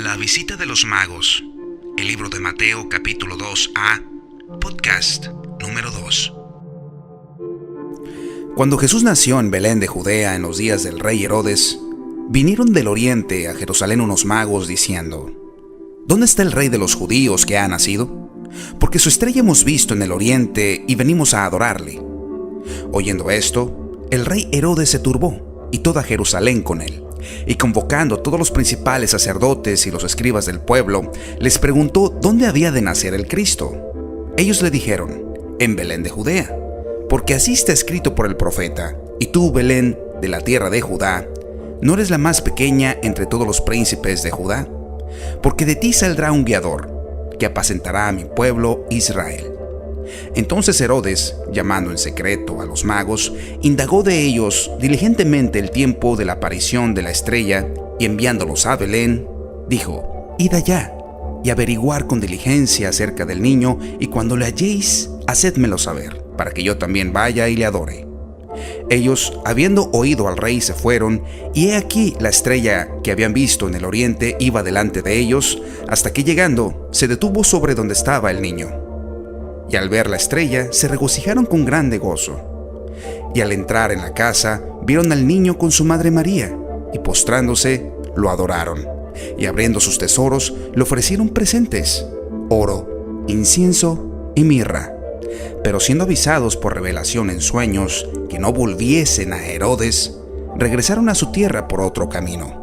La visita de los magos, el libro de Mateo capítulo 2a, podcast número 2. Cuando Jesús nació en Belén de Judea en los días del rey Herodes, vinieron del oriente a Jerusalén unos magos diciendo: ¿Dónde está el rey de los judíos que ha nacido? Porque su estrella hemos visto en el oriente y venimos a adorarle. Oyendo esto, el rey Herodes se turbó y toda Jerusalén con él. Y convocando a todos los principales sacerdotes y los escribas del pueblo, les preguntó dónde había de nacer el Cristo. Ellos le dijeron: en Belén de Judea, porque así está escrito por el profeta: y tú, Belén, de la tierra de Judá, no eres la más pequeña entre todos los príncipes de Judá, porque de ti saldrá un guiador, que apacentará a mi pueblo Israel. Entonces Herodes, llamando en secreto a los magos, indagó de ellos diligentemente el tiempo de la aparición de la estrella, y enviándolos a Belén, dijo: Id allá y averiguar con diligencia acerca del niño, y cuando le halléis, hacédmelo saber, para que yo también vaya y le adore. Ellos, habiendo oído al rey, se fueron, y he aquí la estrella que habían visto en el oriente iba delante de ellos, hasta que llegando, se detuvo sobre donde estaba el niño. Y al ver la estrella, se regocijaron con grande gozo. Y al entrar en la casa, vieron al niño con su madre María, y postrándose, lo adoraron. Y abriendo sus tesoros, le ofrecieron presentes: oro, incienso y mirra. Pero siendo avisados por revelación en sueños que no volviesen a Herodes, regresaron a su tierra por otro camino.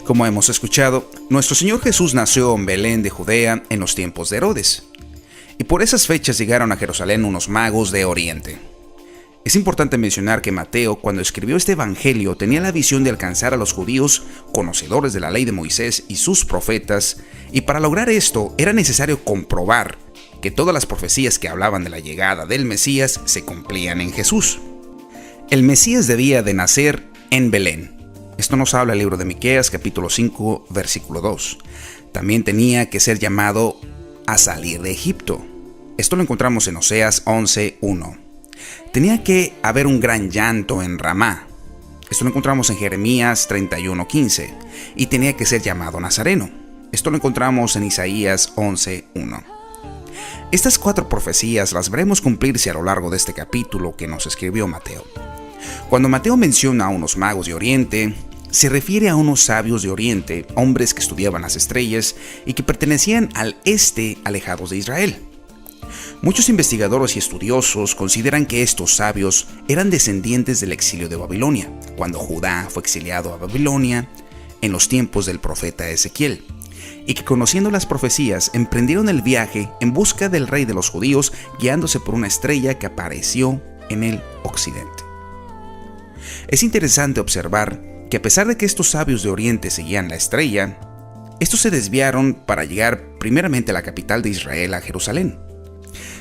Como hemos escuchado, nuestro Señor Jesús nació en Belén de Judea en los tiempos de Herodes, y por esas fechas llegaron a Jerusalén unos magos de Oriente. Es importante mencionar que Mateo, cuando escribió este evangelio, tenía la visión de alcanzar a los judíos conocedores de la ley de Moisés y sus profetas, y para lograr esto era necesario comprobar que todas las profecías que hablaban de la llegada del Mesías se cumplían en Jesús. El Mesías debía de nacer en Belén. Esto nos habla el libro de Miqueas, capítulo 5, versículo 2. También tenía que ser llamado a salir de Egipto. Esto lo encontramos en Oseas 11:1. Tenía que haber un gran llanto en Ramá. Esto lo encontramos en Jeremías 31:15. Y tenía que ser llamado Nazareno. Esto lo encontramos en Isaías 11:1. Estas 4 profecías las veremos cumplirse a lo largo de este capítulo que nos escribió Mateo. Cuando Mateo menciona a unos magos de Oriente, se refiere a unos sabios de Oriente, hombres que estudiaban las estrellas y que pertenecían al este alejados de Israel. Muchos investigadores y estudiosos consideran que estos sabios eran descendientes del exilio de Babilonia, cuando Judá fue exiliado a Babilonia en los tiempos del profeta Ezequiel, y que conociendo las profecías emprendieron el viaje en busca del rey de los judíos, guiándose por una estrella que apareció en el occidente. Es interesante observar que a pesar de que estos sabios de Oriente seguían la estrella, estos se desviaron para llegar primeramente a la capital de Israel, a Jerusalén.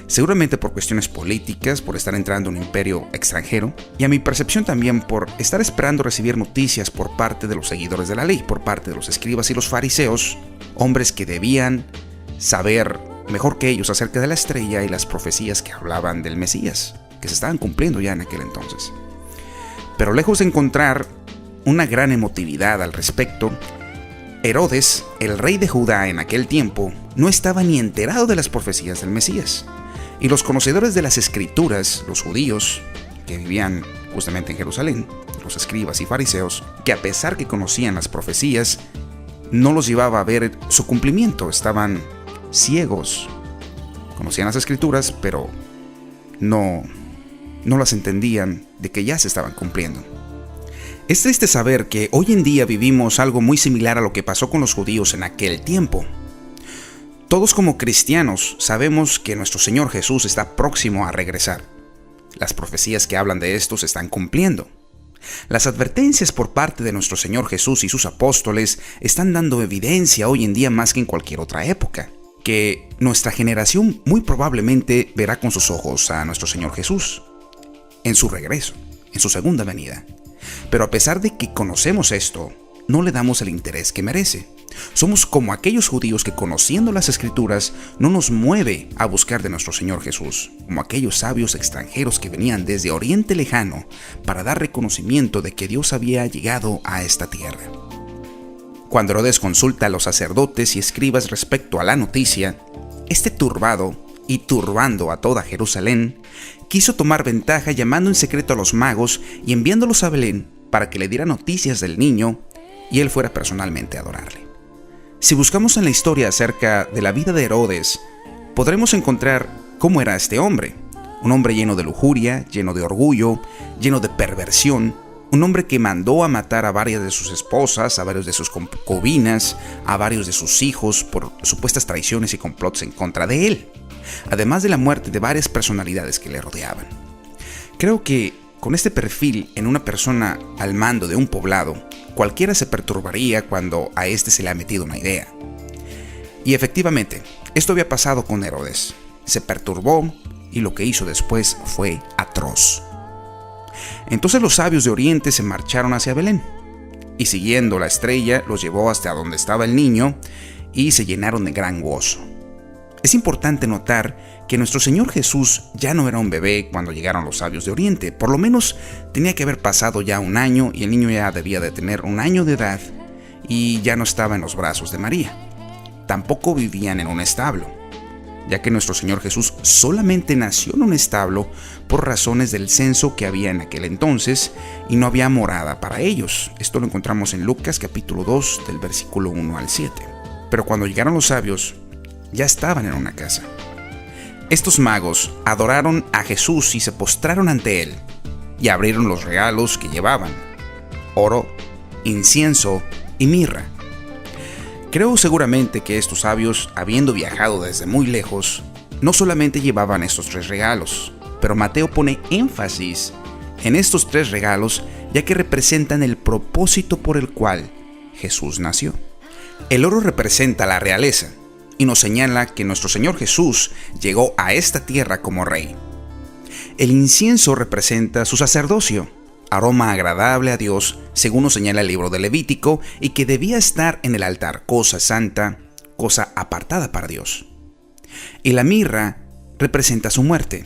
Seguramente por cuestiones políticas, por estar entrando en un imperio extranjero, y a mi percepción también por estar esperando recibir noticias por parte de los seguidores de la ley, por parte de los escribas y los fariseos, hombres que debían saber mejor que ellos acerca de la estrella y las profecías que hablaban del Mesías, que se estaban cumpliendo ya en aquel entonces. Pero lejos de encontrar una gran emotividad al respecto, Herodes, el rey de Judá en aquel tiempo, no estaba ni enterado de las profecías del Mesías. Y los conocedores de las escrituras, los judíos, que vivían justamente en Jerusalén, los escribas y fariseos, que a pesar que conocían las profecías, no los llevaba a ver su cumplimiento, estaban ciegos. Conocían las escrituras, pero no las entendían de que ya se estaban cumpliendo. Es triste saber que hoy en día vivimos algo muy similar a lo que pasó con los judíos en aquel tiempo. Todos como cristianos sabemos que nuestro Señor Jesús está próximo a regresar. Las profecías que hablan de esto se están cumpliendo. Las advertencias por parte de nuestro Señor Jesús y sus apóstoles están dando evidencia hoy en día más que en cualquier otra época, que nuestra generación muy probablemente verá con sus ojos a nuestro Señor Jesús en su regreso, en su segunda venida. Pero a pesar de que conocemos esto, no le damos el interés que merece. Somos como aquellos judíos que, conociendo las Escrituras, no nos mueve a buscar de nuestro Señor Jesús, como aquellos sabios extranjeros que venían desde Oriente Lejano para dar reconocimiento de que Dios había llegado a esta tierra. Cuando Herodes consulta a los sacerdotes y escribas respecto a la noticia, este turbado y turbando a toda Jerusalén, quiso tomar ventaja llamando en secreto a los magos y enviándolos a Belén para que le diera noticias del niño y él fuera personalmente a adorarle. Si buscamos en la historia acerca de la vida de Herodes, podremos encontrar cómo era este hombre. Un hombre lleno de lujuria, lleno de orgullo, lleno de perversión. Un hombre que mandó a matar a varias de sus esposas, a varios de sus concubinas, a varios de sus hijos por supuestas traiciones y complots en contra de él. Además de la muerte de varias personalidades que le rodeaban. Creo que con este perfil en una persona al mando de un poblado, cualquiera se perturbaría cuando a este se le ha metido una idea. Y efectivamente, esto había pasado con Herodes. Se perturbó y lo que hizo después fue atroz. Entonces los sabios de Oriente se marcharon hacia Belén y siguiendo la estrella los llevó hasta donde estaba el niño y se llenaron de gran gozo. Es importante notar que nuestro Señor Jesús ya no era un bebé cuando llegaron los sabios de Oriente. Por lo menos tenía que haber pasado ya un año y el niño ya debía de tener un año de edad y ya no estaba en los brazos de María. Tampoco vivían en un establo, ya que nuestro Señor Jesús solamente nació en un establo por razones del censo que había en aquel entonces y no había morada para ellos. Esto lo encontramos en Lucas capítulo 2 del versículo 1 al 7. Pero cuando llegaron los sabios, ya estaban en una casa. Estos magos adoraron a Jesús y se postraron ante él y abrieron los regalos que llevaban: oro, incienso y mirra. Creo seguramente que estos sabios, habiendo viajado desde muy lejos, no solamente llevaban estos 3 regalos, pero Mateo pone énfasis en estos 3 regalos ya que representan el propósito por el cual Jesús nació. El oro representa la realeza y nos señala que nuestro Señor Jesús llegó a esta tierra como rey. El incienso representa su sacerdocio, aroma agradable a Dios, según nos señala el libro de Levítico, y que debía estar en el altar, cosa santa, cosa apartada para Dios. Y la mirra representa su muerte.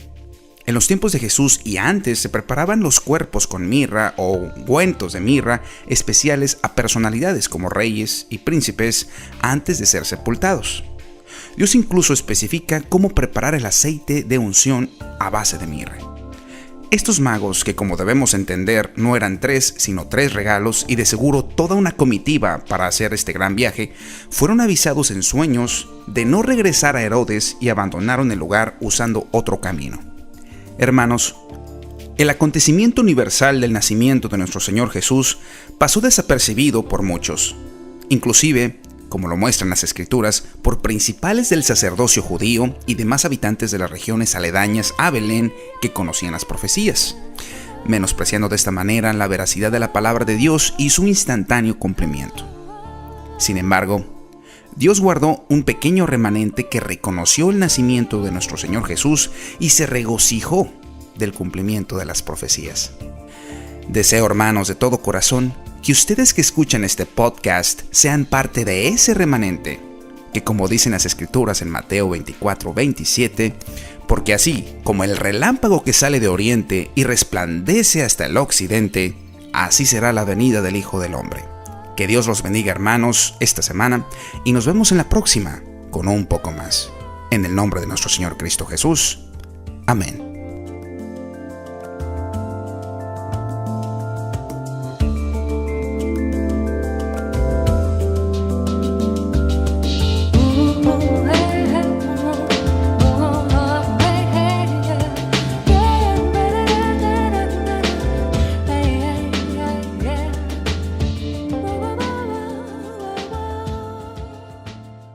En los tiempos de Jesús y antes se preparaban los cuerpos con mirra o ungüentos de mirra especiales a personalidades como reyes y príncipes antes de ser sepultados. Dios incluso especifica cómo preparar el aceite de unción a base de mirra. Estos magos, que como debemos entender no eran 3 sino 3 regalos y de seguro toda una comitiva para hacer este gran viaje, fueron avisados en sueños de no regresar a Herodes y abandonaron el lugar usando otro camino. Hermanos, el acontecimiento universal del nacimiento de nuestro Señor Jesús pasó desapercibido por muchos, inclusive, como lo muestran las Escrituras, por principales del sacerdocio judío y demás habitantes de las regiones aledañas a Belén que conocían las profecías, menospreciando de esta manera la veracidad de la palabra de Dios y su instantáneo cumplimiento. Sin embargo, Dios guardó un pequeño remanente que reconoció el nacimiento de nuestro Señor Jesús y se regocijó del cumplimiento de las profecías. Deseo, hermanos, de todo corazón, que ustedes que escuchan este podcast sean parte de ese remanente, que como dicen las Escrituras en Mateo 24:27, porque así como el relámpago que sale de oriente y resplandece hasta el occidente, así será la venida del Hijo del Hombre. Que Dios los bendiga, hermanos, esta semana, y nos vemos en la próxima con un poco más. En el nombre de nuestro Señor Cristo Jesús. Amén.